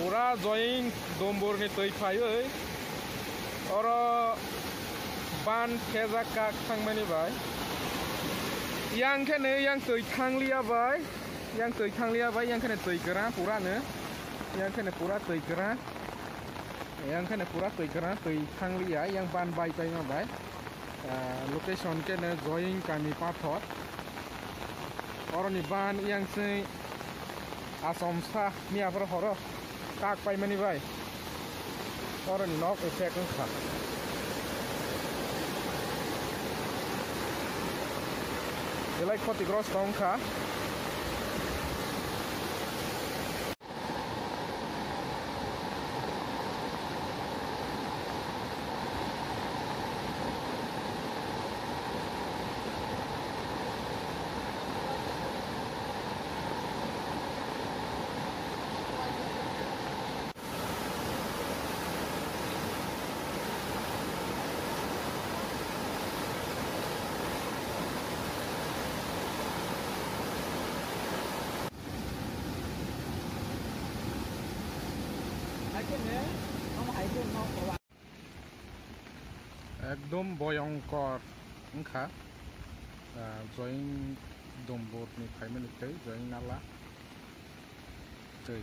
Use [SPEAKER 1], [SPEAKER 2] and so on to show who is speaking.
[SPEAKER 1] pura join dombor ni tui phayo oro ban kheza kak thangmani bai yang khane yang tui thanglia bai yang khane tui kra pura ne yang khane pura tui kra tui thanglia yang ban bai pai ma bai location ke ne join kami pathot oro ni ban yang sei asom sa mia pro horo kak pai mani bai oro ni nok effect kan kha delai khoti gross tong kha ekdom boyongkor engkha join dombor ni phaimani tei join nala tei